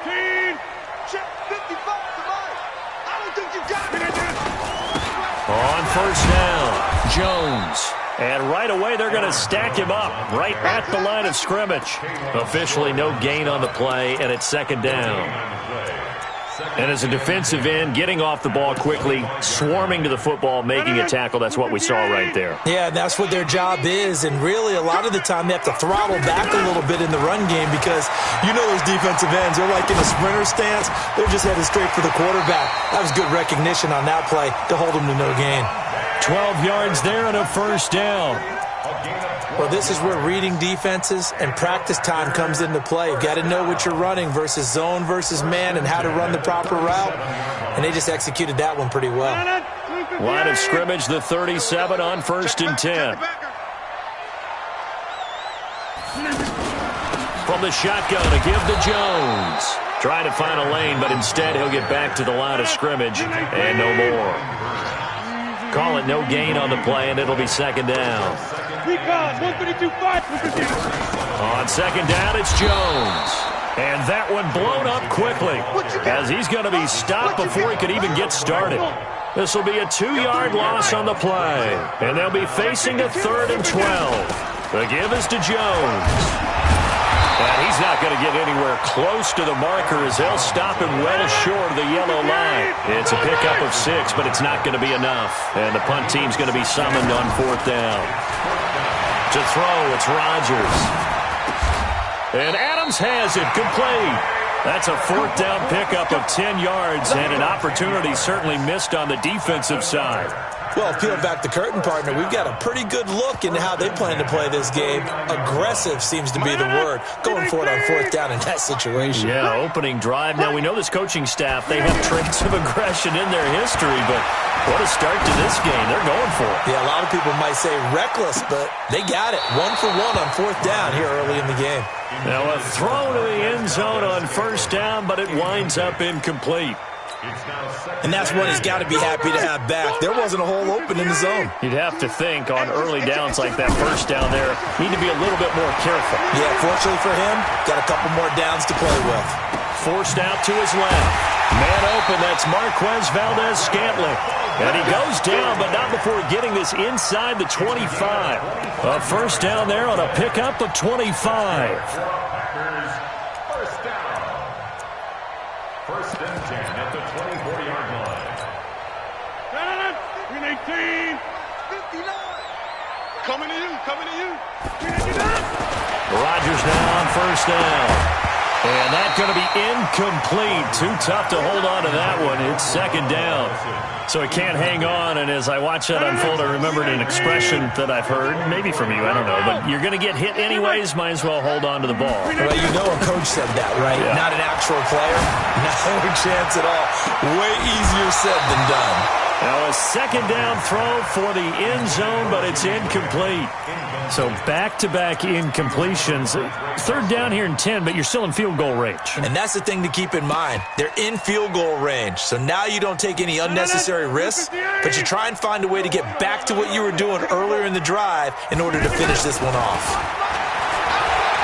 Check 55 to Mike. I don't think you got it. On first down, Jones. And right away, they're going to stack him up right at the line of scrimmage. Officially no gain on the play, and it's second down. And as a defensive end, getting off the ball quickly, swarming to the football, making a tackle, that's what we saw right there. Yeah, that's what their job is, and really a lot of the time they have to throttle back a little bit in the run game because you know those defensive ends, they're like in a sprinter stance. They're just headed straight for the quarterback. That was good recognition on that play to hold them to no gain. 12 yards there and a first down. Well, this is where reading defenses and practice time comes into play. You've got to know what you're running versus zone versus man and how to run the proper route. And they just executed that one pretty well. Line of scrimmage, the 37 on first and 10. From the shotgun, a give to Jones. Trying to find a lane, but instead he'll get back to the line of scrimmage and no more. Call it no gain on the play, and it'll be second down. On second down, it's Jones. And that one blown up quickly as he's going to be stopped before he could even get started. This will be a 2-yard loss on the play, and they'll be facing a 3rd and 12. The give is to Jones. And he's not going to get anywhere close to the marker as they'll stop him well short of the yellow line. It's a pickup of 6, but it's not going to be enough. And the punt team's going to be summoned on 4th down. To throw, it's Rodgers. And Adams has it complete. That's a 4th down pickup of 10 yards and an opportunity certainly missed on the defensive side. Well, peel back the curtain, partner. We've got a pretty good look into how they plan to play this game. Aggressive seems to be the word. Going for it on 4th down in that situation. Yeah, opening drive. Now, we know this coaching staff, they have traits of aggression in their history, but what a start to this game. They're going for it. Yeah, a lot of people might say reckless, but they got it. 1 for 1 on 4th down here early in the game. Now, a throw to the end zone on first down, but it winds up incomplete. And that's one he's got to be happy to have back. There wasn't a hole open in the zone. You'd have to think on early downs like that first down there, need to be a little bit more careful. Yeah, fortunately for him, got a couple more downs to play with. Forced out to his left. Man open, that's Marquez Valdez-Scantling. And he goes down, but not before getting this inside the 25. A first down there on a pickup of 25. First and 10 at the 24-yard line. 18. 59. Coming to you, coming to you. Rodgers now on first down. And that's going to be incomplete. Too tough to hold on to that one. It's second down. So it can't hang on. And as I watch that unfold, I remembered an expression that I've heard, maybe from you, I don't know. But you're going to get hit anyways, might as well hold on to the ball. Well, you know a coach said that, right? Yeah. Not an actual player. No chance at all. Way easier said than done. Now a second down throw for the end zone, but it's incomplete. So back-to-back incompletions. Third down here in 10, but you're still in field goal range. And that's the thing to keep in mind. They're in field goal range. So now you don't take any unnecessary risks, but you try and find a way to get back to what you were doing earlier in the drive in order to finish this one off.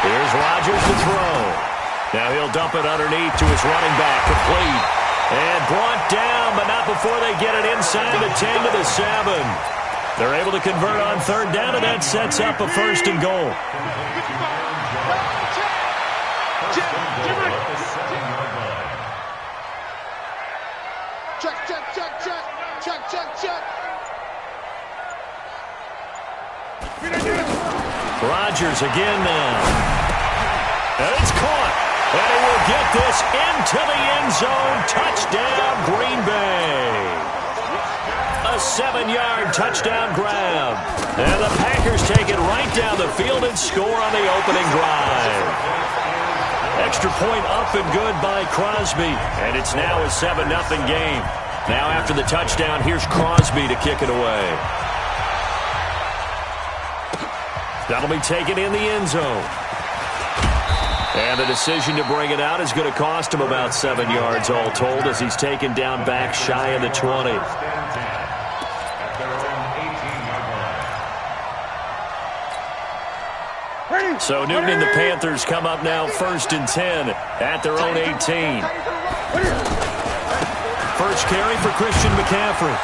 Here's Rodgers to throw. Now he'll dump it underneath to his running back, complete. And brought down, but not before they get it inside the 10 to the 7. They're able to convert on third down, and that sets up a first and goal. Check, check, check, check. Check, check, check. Rodgers again now. And it's caught. And he will get this into the end zone. Touchdown, Green Bay. A 7-yard touchdown grab. And the Packers take it right down the field and score on the opening drive. Extra point up and good by Crosby. And it's now a 7-0 game. Now after the touchdown, here's Crosby to kick it away. That'll be taken in the end zone. And the decision to bring it out is going to cost him about 7 yards all told as he's taken down back shy of the 20. So Newton and the Panthers come up now 1st and 10 at their own 18. First carry for Christian McCaffrey.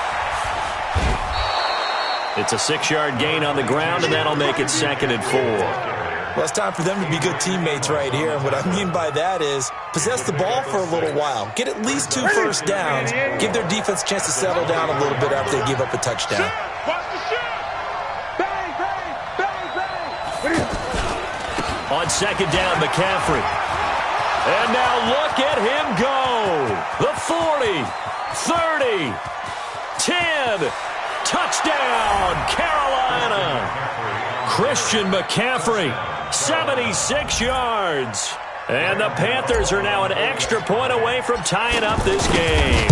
It's a 6-yard gain on the ground, and that'll make it 2nd and 4. Well, it's time for them to be good teammates right here. And what I mean by that is possess the ball for a little while. Get at least 2 first downs. Give their defense a chance to settle down a little bit after they give up a touchdown. On 2nd down, McCaffrey. And now look at him go. The 40, 30, 10. Touchdown, Carolina. Christian McCaffrey, 76 yards. And the Panthers are now an extra point away from tying up this game.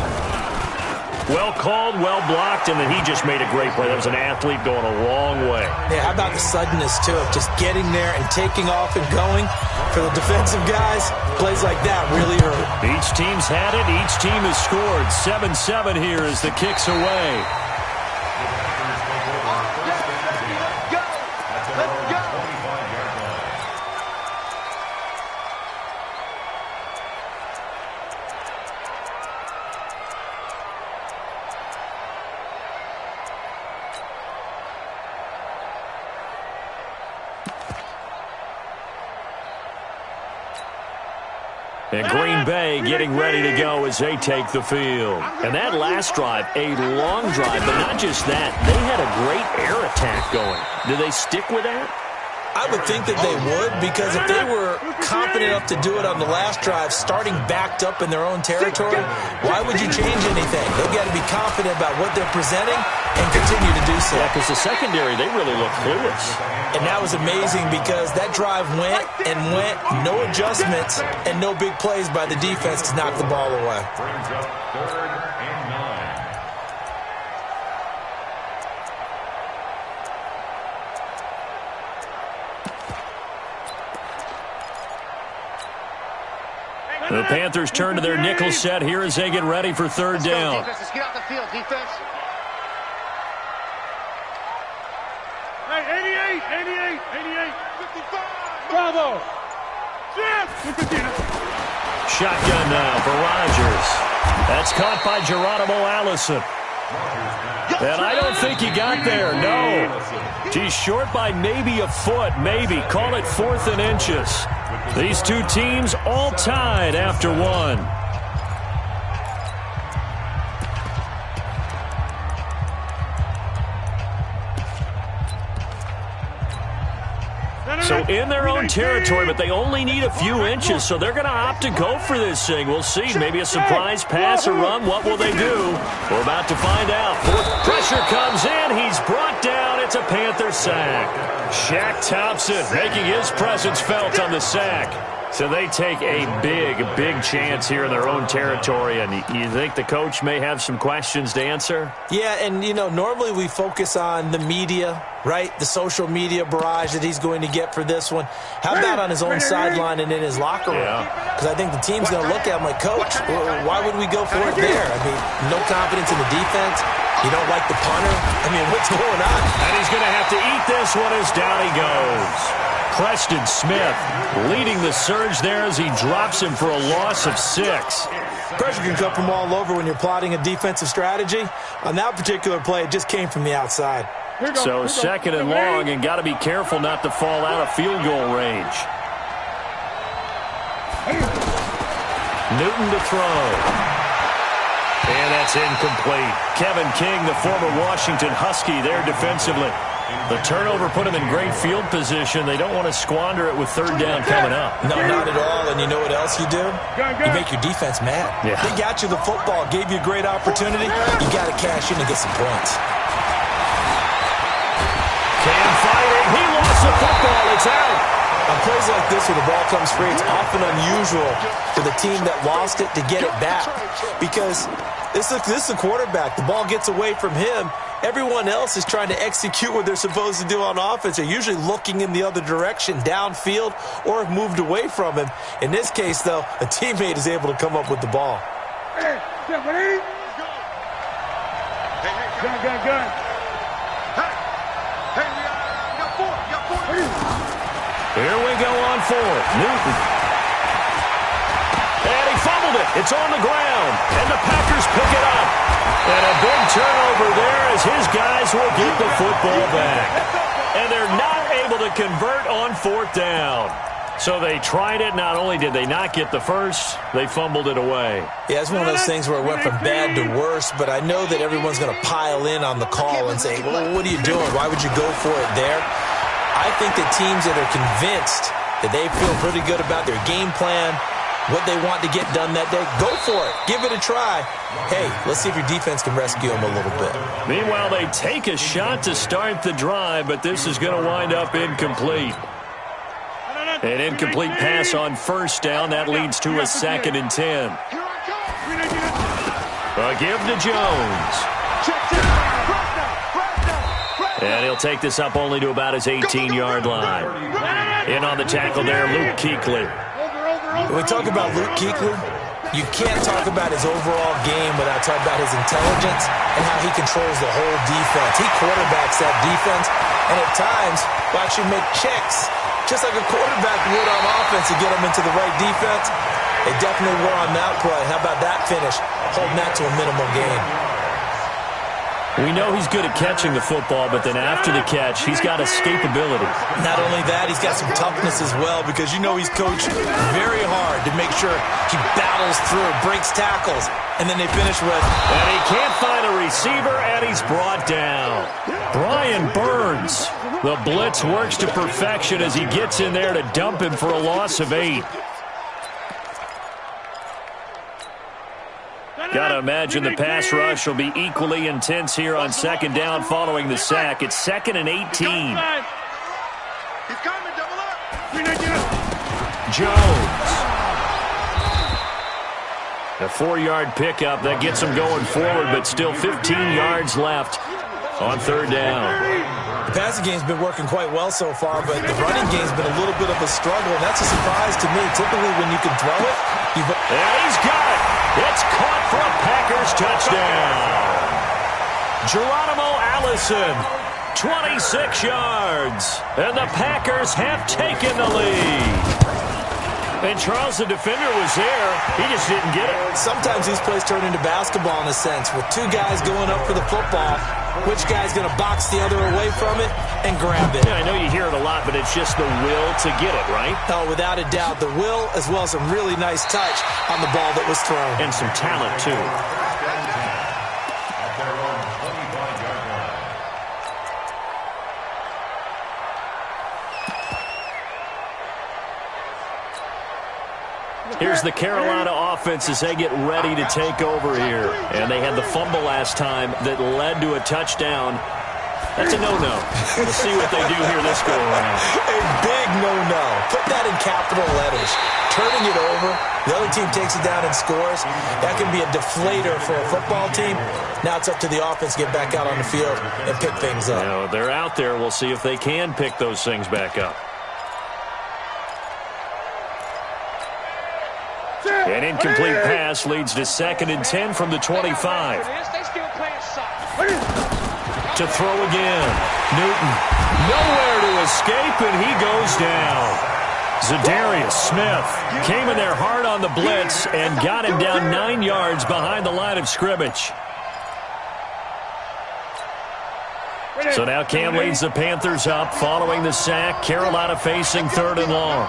Well called, well blocked, and then he just made a great play. That was an athlete going a long way. Yeah, how about the suddenness, too, of just getting there and taking off and going? For the defensive guys, plays like that really hurt. Each team's had it. Each team has scored. 7-7 here as the kick's away. And Green Bay getting ready to go as they take the field. And that last drive, a long drive, but not just that. They had a great air attack going. Do they stick with that? I would think that they would, because if they were confident enough to do it on the last drive, starting backed up in their own territory, why would you change anything? They've got to be confident about what they're presenting and continue to do so. Yeah, because the secondary, they really look clueless. And that was amazing because that drive went and went, no adjustments, and no big plays by the defense to knock the ball away. Brings up 3rd and 9. The Panthers turn to their nickel set here as they get ready for 3rd down. Let's get out the field, defense. Hey, 88, 55. Bravo. Shotgun now for Rodgers. That's caught by Geronimo Allison. And I don't think he got there, no. He's short by maybe a foot, maybe. Call it 4th and inches. These two teams all tied after one. So in their own territory, but they only need a few inches, so they're going to opt to go for this thing. We'll see. Maybe a surprise pass or run. What will they do? We're about to find out. Pressure comes in. He's brought down. It's a Panther sack. Shaq Thompson making his presence felt on the sack. So they take a big chance here in their own territory, and you think the coach may have some questions to answer? Yeah, and, you know, normally we focus on the media, right? The social media barrage that he's going to get for this one. How about on his own sideline and in his locker room? Because I think the team's going to look at him like, Coach, why would we go for it there? I mean, no confidence in the defense. You don't like the punter? I mean, what's going on? And he's going to have to eat this one as down he goes. Preston Smith leading the surge there as he drops him for a loss of 6. Pressure can come from all over when you're plotting a defensive strategy. On that particular play, it just came from the outside. So 2nd and long, and got to be careful not to fall out of field goal range. Newton to throw. And that's incomplete. Kevin King, the former Washington Husky, there defensively. The turnover put him in great field position. They don't want to squander it with 3rd down coming up. No, not at all. And you know what else you do? You make your defense mad. Yeah. They got you the football, gave you a great opportunity. You got to cash in and get some points. Cam fighting. He lost the football. It's out. On plays like this where the ball comes free, it's often unusual for the team that lost it to get it back. Because this is a quarterback. The ball gets away from him. Everyone else is trying to execute what they're supposed to do on offense. They're usually looking in the other direction, downfield, or have moved away from him. In this case, though, a teammate is able to come up with the ball. Here we go on fourth. Newton. And he fumbled it. It's on the ground. And the Packers pick it up. And a big turnover there as his guys will get the football back. And they're not able to convert on fourth down. So they tried it. Not only did they not get the first, they fumbled it away. Yeah, it's one of those things where it went from bad to worse, but I know that everyone's going to pile in on the call and say, well, what are you doing? Why would you go for it there? I think that teams that are convinced that they feel pretty good about their game plan, what they want to get done that day, go for it. Give it a try. Hey, let's see if your defense can rescue them a little bit. Meanwhile, they take a shot to start the drive, but this is going to wind up incomplete. An incomplete pass on first down. That leads to a 2nd and 10. A give to Jones. And he'll take this up only to about his 18-yard line. In on the tackle there, Luke Kuechly. When we talk about Luke Kuechly, you can't talk about his overall game without talking about his intelligence and how he controls the whole defense. He quarterbacks that defense, and at times will actually make checks, just like a quarterback would on offense to get them into the right defense. They definitely were on that play. How about that finish? Holding that to a minimal gain. We know he's good at catching the football, but then after the catch, he's got escapability. Not only that, he's got some toughness as well, because you know he's coached very hard to make sure he battles through, breaks tackles, and then they finish with... And he can't find a receiver, and he's brought down. Brian Burns. The blitz works to perfection as he gets in there to dump him for a loss of 8. Got to imagine the pass rush will be equally intense here on 2nd down following the sack. It's 2nd and 18. Jones. A 4-yard pickup. That gets him going forward, but still 15 yards left on 3rd down. The passing game's been working quite well so far, but the running game's been a little bit of a struggle, and that's a surprise to me. Typically, when you can throw it, and he's got it. It's caught for a Packers touchdown. Geronimo Allison, 26 yards, and the Packers have taken the lead. And Charles, the defender, was there. He just didn't get it. Sometimes these plays turn into basketball in a sense, with two guys going up for the football. Which guy's going to box the other away from it and grab it? Yeah, I know you hear it a lot, but it's just the will to get it, right? Oh, without a doubt. The will, as well as some really nice touch on the ball that was thrown. And some talent, too. Here's the Carolina offense as they get ready to take over here. And they had the fumble last time that led to a touchdown. That's a no-no. We'll see what they do here this go-around. A big no-no. Put that in capital letters. Turning it over, the other team takes it down and scores. That can be a deflator for a football team. Now it's up to the offense to get back out on the field and pick things up. Now, they're out there. We'll see if they can pick those things back up. An incomplete pass leads to 2nd and 10 from the 25. To throw again. Newton, nowhere to escape, and he goes down. Zadarius Smith came in there hard on the blitz and got him down 9 yards behind the line of scrimmage. So now Cam leads the Panthers up following the sack. Carolina facing 3rd and long.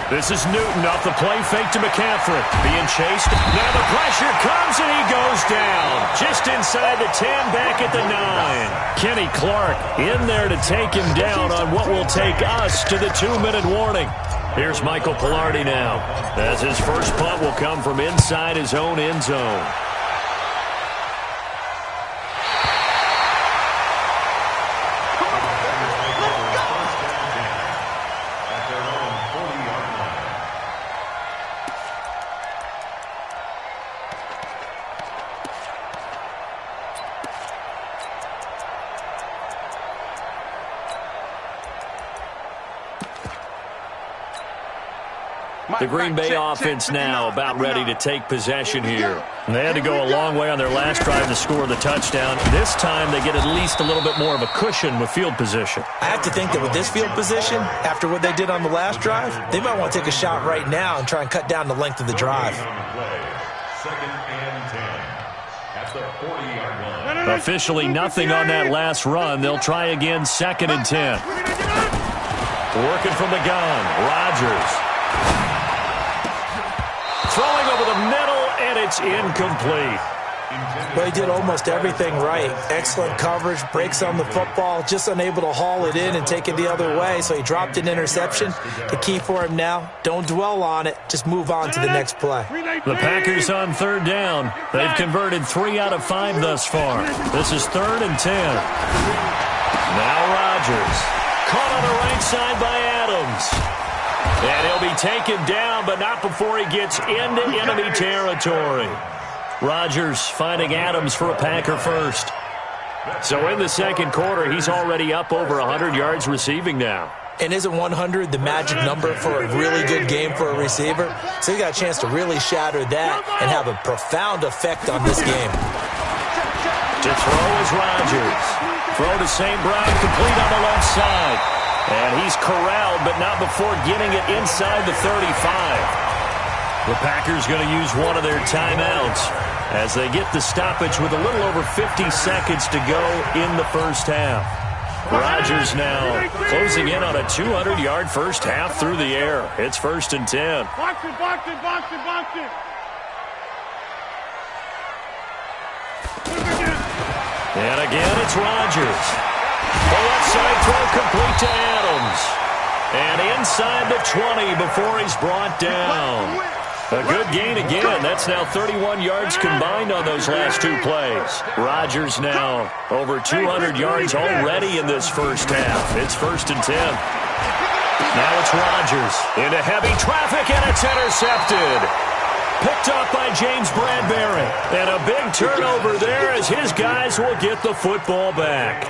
This is Newton off the play fake to McCaffrey. Being chased. Now the pressure comes and he goes down. Just inside the 10, back at the 9. Kenny Clark in there to take him down on what will take us to the 2-minute warning. Here's Michael Pilardi now, as his first punt will come from inside his own end zone. The Green Bay offense now about ready to take possession here. And they had to go a long way on their last drive to score the touchdown. This time they get at least a little bit more of a cushion with field position. I have to think that with this field position, after what they did on the last drive, they might want to take a shot right now and try and cut down the length of the drive. Second and 10 at the 40-yard line. Officially nothing on that last run. They'll try again, 2nd and 10. Working from the gun, Rodgers. Throwing over the middle, and it's incomplete. Well, he did almost everything right. Excellent coverage, breaks on the football, just unable to haul it in and take it the other way, so he dropped an interception. The key for him now, don't dwell on it, just move on to the next play. The Packers on 3rd down. They've converted 3 out of 5 thus far. This is 3rd and 10. Now Rodgers. Caught on the right side by Adams. And he'll be taken down, but not before he gets into enemy territory. Rodgers finding Adams for a Packer first. So in the second quarter, he's already up over 100 yards receiving now. And isn't 100 the magic number for a really good game for a receiver? So he got a chance to really shatter that and have a profound effect on this game. To throw is Rodgers. Throw to St. Brown, complete on the left side. And he's corralled, but not before getting it inside the 35. The Packers going to use one of their timeouts as they get the stoppage with a little over 50 seconds to go in the first half. Rodgers now closing in on a 200-yard first half through the air. It's 1st and 10. Box it, box it, box it, box it. And again, it's Rodgers. The left side throw complete to Adams. And inside the 20 before he's brought down. A good gain again. That's now 31 yards combined on those last 2 plays. Rodgers now over 200 yards already in this first half. It's 1st and 10. Now it's Rodgers into heavy traffic, and it's intercepted. Picked up by James Bradbury. And a big turnover there as his guys will get the football back.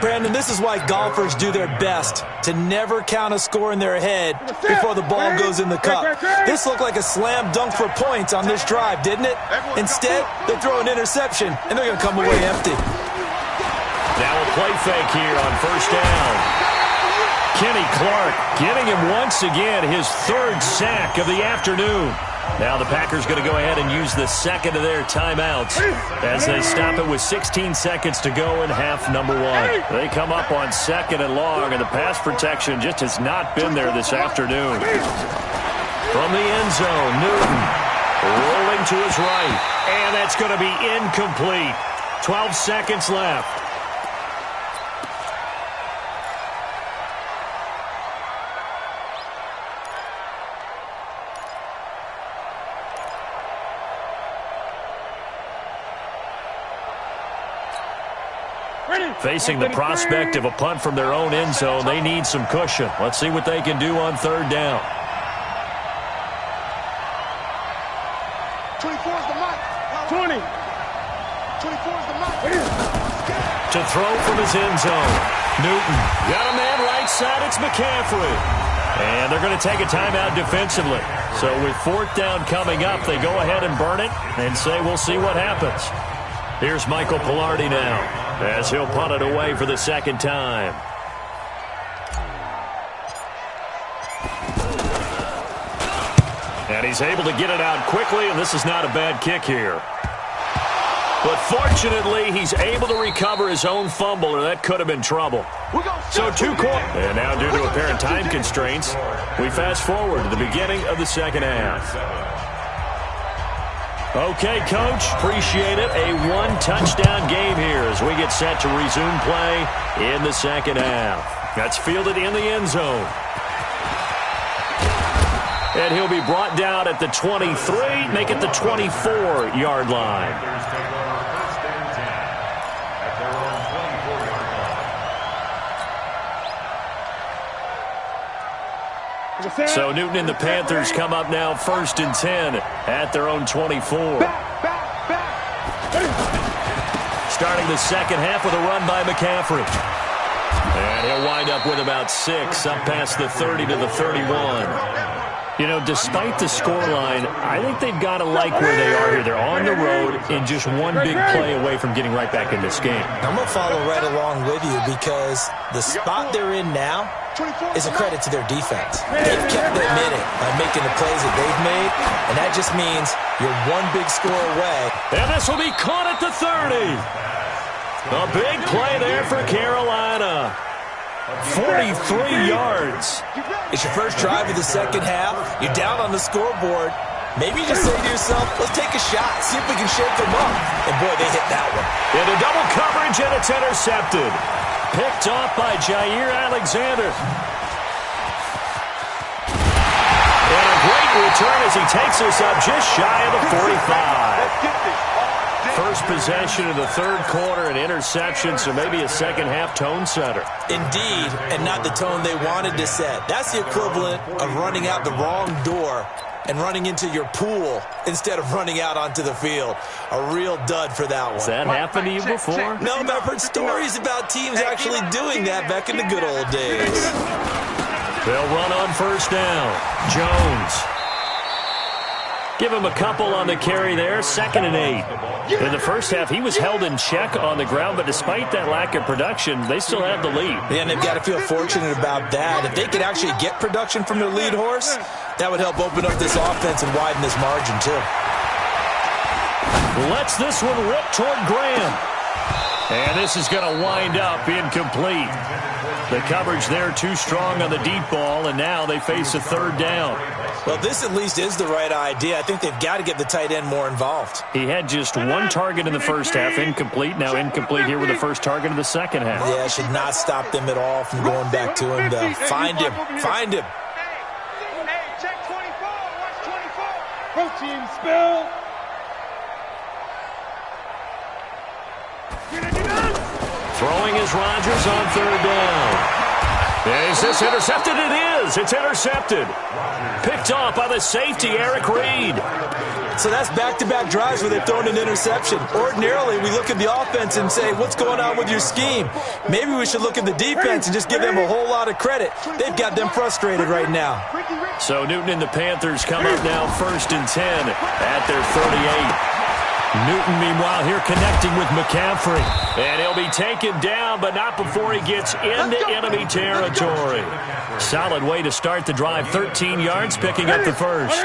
Brandon, this is why golfers do their best, to never count a score in their head before the ball goes in the cup. This looked like a slam dunk for points on this drive, didn't it? Instead, they throw an interception, and they're going to come away empty. Now a play fake here on 1st down. Kenny Clark getting him once again his 3rd sack of the afternoon. Now the Packers going to go ahead and use the second of their timeouts as they stop it with 16 seconds to go in half number 1. They come up on 2nd and long, and the pass protection just has not been there this afternoon. From the end zone, Newton rolling to his right, and that's going to be incomplete. 12 seconds left. Facing the prospect of a punt from their own end zone, they need some cushion. Let's see what they can do on 3rd down. 24 is the mark. 20. 24 is the mark. To throw from his end zone. Newton got a man right side. It's McCaffrey. And they're going to take a timeout defensively. So with 4th down coming up, they go ahead and burn it and say we'll see what happens. Here's Michael Pilardi now as he'll punt it away for the 2nd time. And he's able to get it out quickly, and this is not a bad kick here. But fortunately, he's able to recover his own fumble, or that could have been trouble. So 2 quarters. And now due to apparent time constraints, we fast forward to the beginning of the second half. Okay, Coach, appreciate it. A 1-touchdown game here as we get set to resume play in the second half. That's fielded in the end zone. And he'll be brought down at the 23, make it the 24-yard line. So Newton and the Panthers come up now 1st and 10 at their own 24. Starting the second half with a run by McCaffrey. And he'll wind up with about 6 up past the 30 to the 31. You know, despite the scoreline, I think they've got to like where they are here. They're on the road and just one big play away from getting right back in this game. I'm going to follow right along with you because the spot they're in now is a credit to their defense. They've kept them in it by making the plays that they've made, and that just means you're one big score away. And this will be caught at the 30. A big play there for Carolina. 43 yards. It's your first drive of the second half. You're down on the scoreboard. Maybe you just say to yourself, let's take a shot, see if we can shake them up. And boy, they hit that one. Into double coverage, and it's intercepted. Picked off by Jair Alexander. And a great return as he takes us up just shy of the 45. First possession of the third quarter, an interception, so maybe a second-half tone setter. Indeed, and not the tone they wanted to set. That's the equivalent of running out the wrong door and running into your pool instead of running out onto the field. A real dud for that one. Has that happened to you before? No, but I've heard stories about teams actually doing that back in the good old days. They'll run on first down. Jones. Give him a couple on the carry there, 2nd and 8. In the first half, he was held in check on the ground, but despite that lack of production, they still have the lead. Yeah, and they've got to feel fortunate about that. If they could actually get production from their lead horse, that would help open up this offense and widen this margin, too. Lets this one rip toward Graham. And this is going to wind up incomplete. The coverage there too strong on the deep ball, and now they face a third down. Well, this at least is the right idea. I think they've got to get the tight end more involved. He had just one target in the first half, incomplete. Now incomplete here with the first target of the second half. Yeah, should not stop them at all from going back to him, though. Find him. Find him. Hey, check 24. Watch 24. Protein spill. Throwing is Rodgers on third down. Is this intercepted? It is. It's intercepted. Picked off by the safety, Eric Reed. So that's back-to-back drives where they've thrown an interception. Ordinarily, we look at the offense and say, what's going on with your scheme? Maybe we should look at the defense and just give them a whole lot of credit. They've got them frustrated right now. So Newton and the Panthers come up now 1st and 10 at their 38. Newton, meanwhile, here connecting with McCaffrey. And he'll be taken down, but not before he gets into enemy territory. Solid way to start the drive. 13 yards, picking up the first.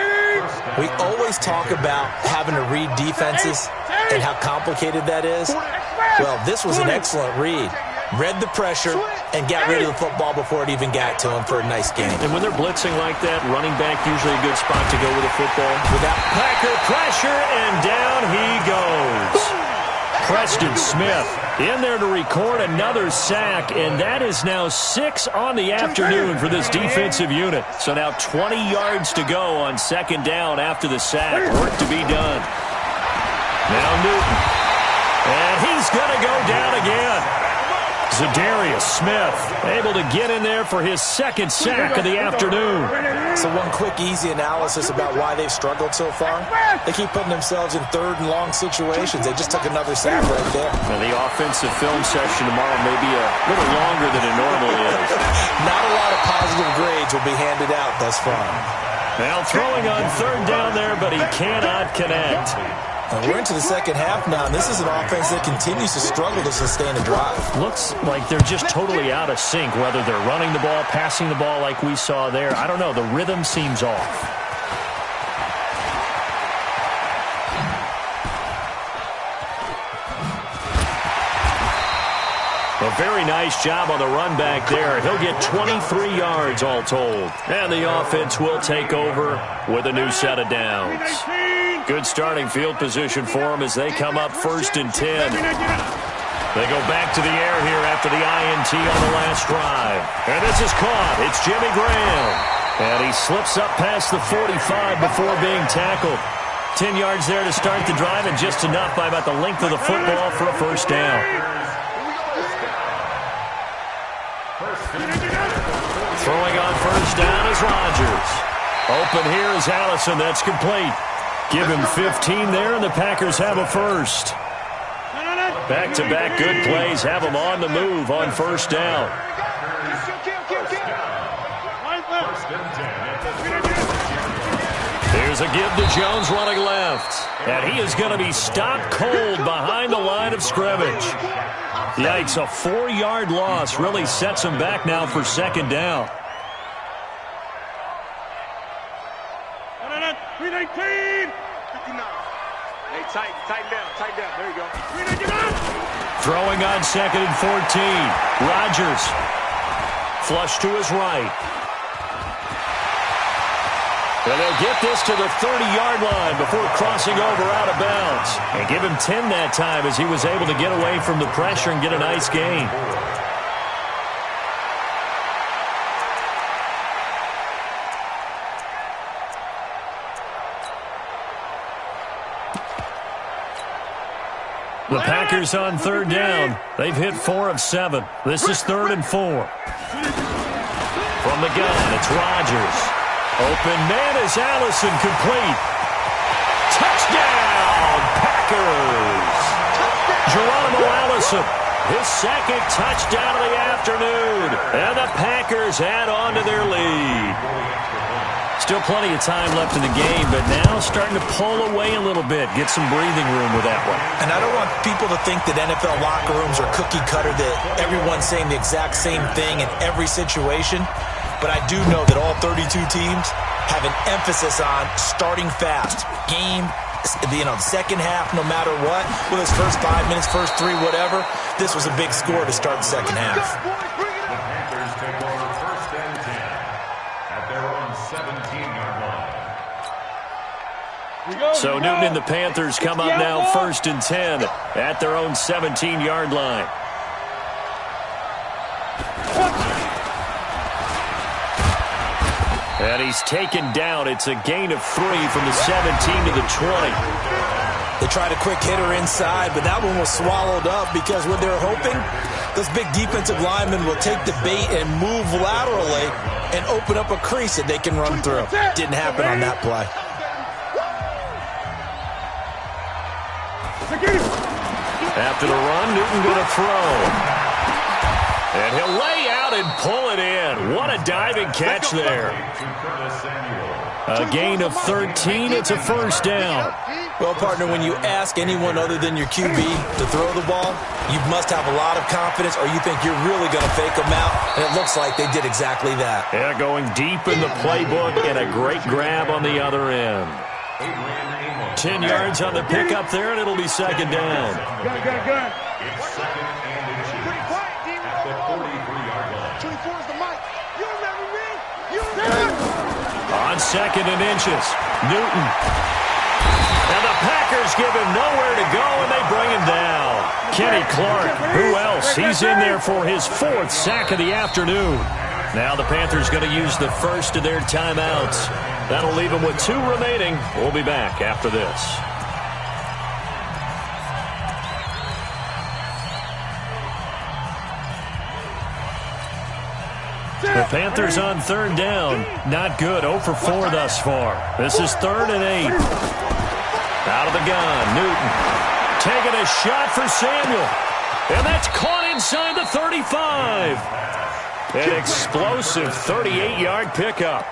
We always talk about having to read defenses and how complicated that is. Well, this was an excellent read. Read the pressure and got rid of the football before it even got to him for a nice game. And when they're blitzing like that, running back usually a good spot to go with the football. Without Packer pressure, and down he goes. Preston Smith in there to record another sack, and that is now 6 on the afternoon for this defensive unit. So now 20 yards to go on second down after the sack. Work to be done. Now Newton. And he's going to go down again. Zadarius Smith able to get in there for his second sack of the afternoon. So one quick, easy analysis about why they've struggled so far. They keep putting themselves in third and long situations. They just took another sack right there. And the offensive film session tomorrow may be a little longer than it normally is. Not a lot of positive grades will be handed out thus far. Now throwing on third down there, but he cannot connect. And we're into the second half now, and this is an offense that continues to struggle to sustain a drive. Looks like they're just totally out of sync, whether they're running the ball, passing the ball like we saw there. I don't know. The rhythm seems off. A very nice job on the run back there. He'll get 23 yards all told. And the offense will take over with a new set of downs. Good starting field position for them as they come up 1st and 10. They go back to the air here after the INT on the last drive. And this is caught. It's Jimmy Graham. And he slips up past the 45 before being tackled. 10 yards there to start the drive, and just enough by about the length of the football for a first down. Throwing on first down is Rodgers. Open here is Allison. That's complete. Give him 15 there, and the Packers have a first. Back-to-back good plays have them on the move on first down. There's a give to Jones running left. And he is going to be stopped cold behind the line of scrimmage. Yikes, a 4-yard loss really sets him back now for second down. 319. 59. Hey, tighten down. There you go. 319. Throwing on 2nd and 14. Rodgers. Flush to his right. And they'll get this to the 30-yard line before crossing over out of bounds. And give him 10 that time as he was able to get away from the pressure and get a nice gain. The Packers on 3rd down. They've hit 4 of 7. This is 3rd and 4. From the gun, it's Rodgers. Open man is Allison, complete. Touchdown, Packers. Geronimo Allison, his 2nd touchdown of the afternoon. And the Packers add on to their lead. Still plenty of time left in the game, but now starting to pull away a little bit. Get some breathing room with that one. And I don't want people to think that NFL locker rooms are cookie cutter, that everyone's saying the exact same thing in every situation. But I do know that all 32 teams have an emphasis on starting fast. Game, the second half, no matter what, whether it's first 5 minutes, first 3, whatever, this was a big score to start the second half. The Panthers take over 1st and 10 at their own 17-yard line. So Newton and the Panthers come up now 1st and 10 at their own 17-yard line. And he's taken down. It's a gain of 3 from the 17 to the 20. They tried a quick hitter inside, but that one was swallowed up because what they're hoping, those big defensive linemen will take the bait and move laterally and open up a crease that they can run through. Didn't happen on that play. After the run, Newton going to throw. And he'll lay out and pull it in. What a diving catch there. A gain of 13. It's a 1st down. Well, partner, when you ask anyone other than your QB to throw the ball, you must have a lot of confidence or you think you're really going to fake them out. And it looks like they did exactly that. Yeah, going deep in the playbook and a great grab on the other end. 10 yards on the pickup there, and it'll be 2nd down. Gun. It's 2nd and inches at the 43-yard line. 24 is the mic. You remember me? You remember? On 2nd and inches, Newton. And the Packers give him nowhere to go, and they bring him down. Kenny Clark, who else? He's in there for his 4th sack of the afternoon. Now the Panthers going to use the first of their timeouts. That'll leave them with 2 remaining. We'll be back after this. The Panthers on 3rd down. Not good. 0 for 4 thus far. This is 3rd and 8. Out of the gun. Newton taking a shot for Samuel. And that's caught inside the 35. An explosive 38-yard pickup.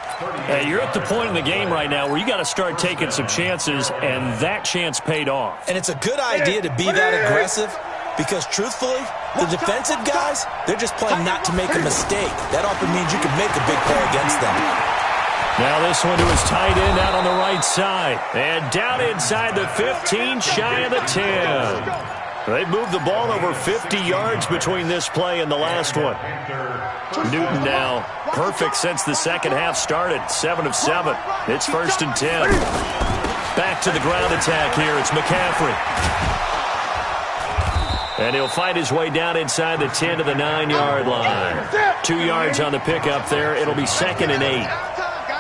Hey, you're at the point in the game right now where you got to start taking some chances, and that chance paid off. And it's a good idea to be that aggressive because, truthfully, the defensive guys, they're just playing not to make a mistake. That often means you can make a big play against them. Now this one to his tight end out on the right side. And down inside the 15, shy of the 10. They've moved the ball over 50 yards between this play and the last one. Newton now perfect since the second half started. 7 of 7. It's 1st and 10. Back to the ground attack here. It's McCaffrey. And he'll fight his way down inside the 10 to the 9-yard line. 2 yards on the pickup there. It'll be 2nd and 8.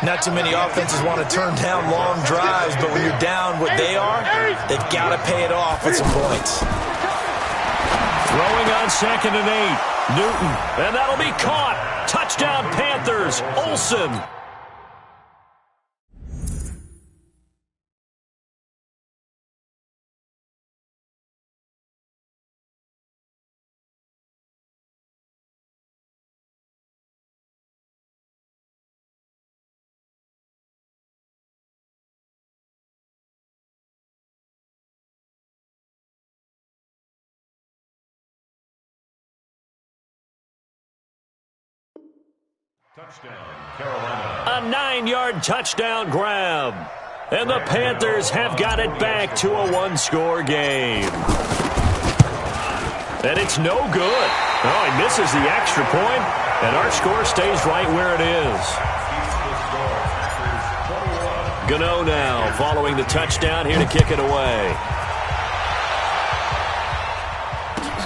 Not too many offenses want to turn down long drives, but when you're down what they are, they've got to pay it off with some points. Throwing on 2nd and 8. Newton. And that'll be caught. Touchdown Panthers. Olsen. Touchdown, Carolina. A 9-yard touchdown grab. And the Panthers have got it back to a one-score game. And it's no good. Oh, he misses the extra point, and our score stays right where it is. Gano now following the touchdown here to kick it away.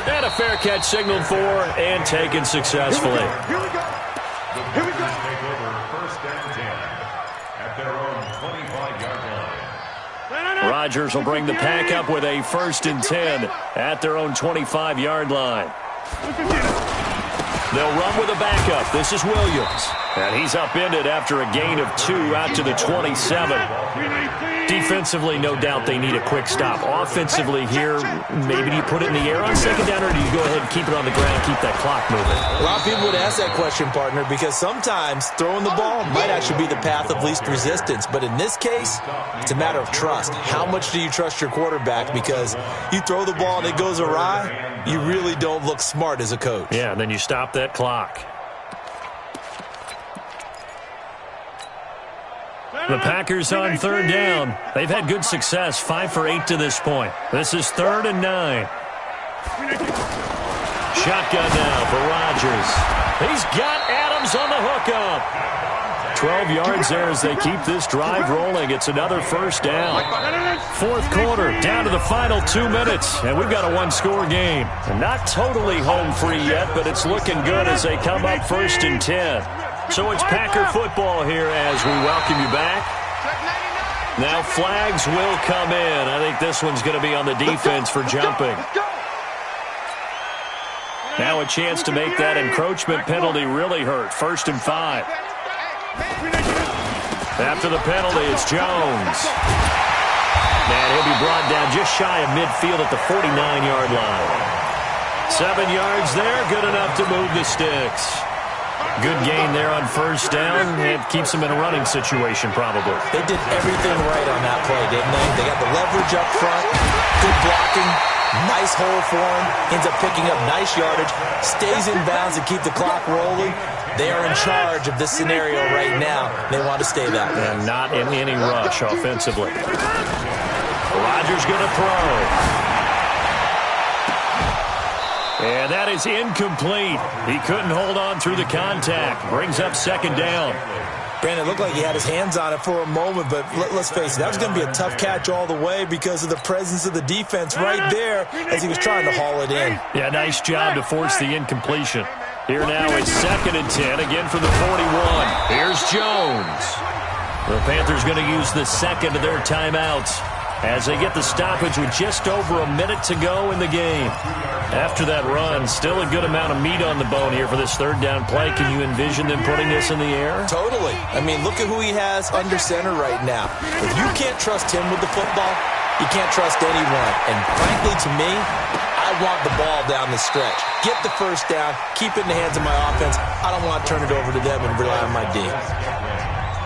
And a fair catch signaled for and taken successfully. Here we go. Here we go. Take over first and 10 at their own 25-yard line. Rodgers will bring the pack up with a 1st and 10 at their own 25-yard line. They'll run with a backup. This is Williams. And he's upended after a gain of 2 out to the 27. Defensively, no doubt they need a quick stop. Offensively here, maybe do you put it in the air on 2nd down, or do you go ahead and keep it on the ground, keep that clock moving? A lot of people would ask that question, partner, because sometimes throwing the ball might actually be the path of least resistance. But in this case, it's a matter of trust. How much do you trust your quarterback? Because you throw the ball and it goes awry, you really don't look smart as a coach. Yeah, and then you stop that clock. The Packers on 3rd down. They've had good success, 5 for 8 to this point. This is 3rd and 9. Shotgun now for Rodgers. He's got Adams on the hookup. 12 yards there as they keep this drive rolling. It's another 1st down. 4th quarter, down to the final 2 minutes, and we've got a one-score game. Not totally home free yet, but it's looking good as they come up 1st and 10. So it's Packer football here as we welcome you back. Now flags will come in. I think this one's going to be on the defense for jumping. Now a chance to make that encroachment penalty really hurt. 1st and 5. After the penalty, it's Jones. And he'll be brought down just shy of midfield at the 49-yard line. 7 yards there, good enough to move the sticks. Good gain there on 1st down. It keeps them in a running situation, probably. They did everything right on that play, didn't they? They got the leverage up front, good blocking, nice hole for him, ends up picking up nice yardage, stays in bounds to keep the clock rolling. They are in charge of this scenario right now. They want to stay that way. And not in any rush offensively. Rodgers going to throw. And that is incomplete. He couldn't hold on through the contact. Brings up 2nd down. Brandon, it looked like he had his hands on it for a moment, but let's face it, that was going to be a tough catch all the way because of the presence of the defense right there as he was trying to haul it in. Yeah, nice job to force the incompletion. Here now it's 2nd and 10, again from the 41. Here's Jones. The Panthers going to use the 2nd of their timeouts as they get the stoppage with just over a minute to go in the game. After that run, still a good amount of meat on the bone here for this 3rd down play. Can you envision them putting this in the air? Totally. I mean, look at who he has under center right now. If you can't trust him with the football, you can't trust anyone. And frankly, to me, I want the ball down the stretch. Get the 1st down, keep it in the hands of my offense. I don't want to turn it over to them and rely on my D.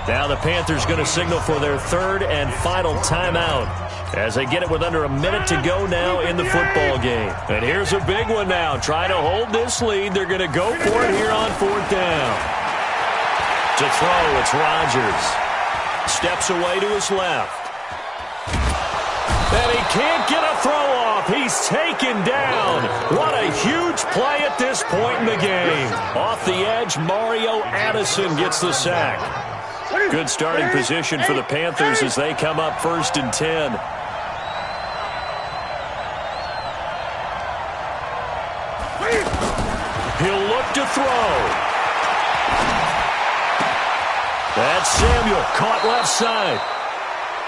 Now the Panthers going to signal for their 3rd and final timeout as they get it with under a minute to go now in the football game. And here's a big one now. Trying to hold this lead. They're going to go for it here on 4th down. To throw, it's Rodgers. Steps away to his left. And he can't get a throw off. He's taken down. What a huge play at this point in the game. Off the edge, Mario Addison gets the sack. Good starting position for the Panthers as they come up 1st and 10. He'll look to throw. That's Samuel, caught left side.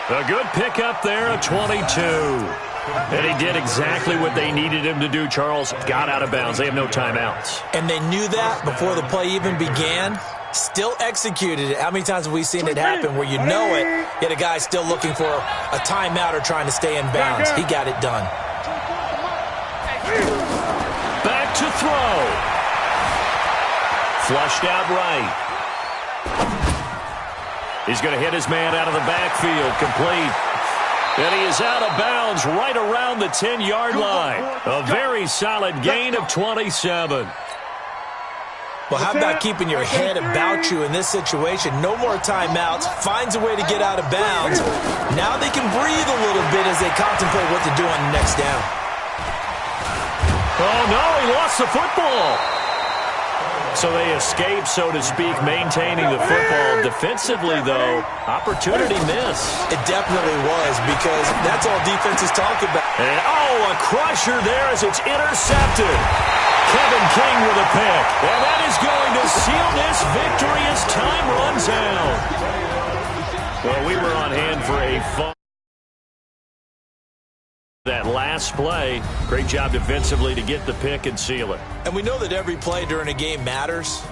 A good pickup there, a 22. And he did exactly what they needed him to do, Charles. Got out of bounds. They have no timeouts. And they knew that before the play even began. Still executed it. How many times have we seen it happen where you know it, yet a guy still looking for a timeout or trying to stay in bounds? He got it done. Back to throw. Flushed out right. He's going to hit his man out of the backfield. Complete. And he is out of bounds right around the 10-yard line. A very solid gain of 27. Well, how about keeping your head about you in this situation? No more timeouts. Finds a way to get out of bounds. Now they can breathe a little bit as they contemplate what to do on the next down. Oh, no, he lost the football. So they escape, so to speak, maintaining the football. Defensively, though, opportunity miss. It definitely was, because that's all defenses talk about. And, oh, a crusher there as it's intercepted. Kevin King with a pick. And that is going to seal this victory as time runs out. Well, we were on hand for a fun. That last play, great job defensively to get the pick and seal it. And we know that every play during a game matters.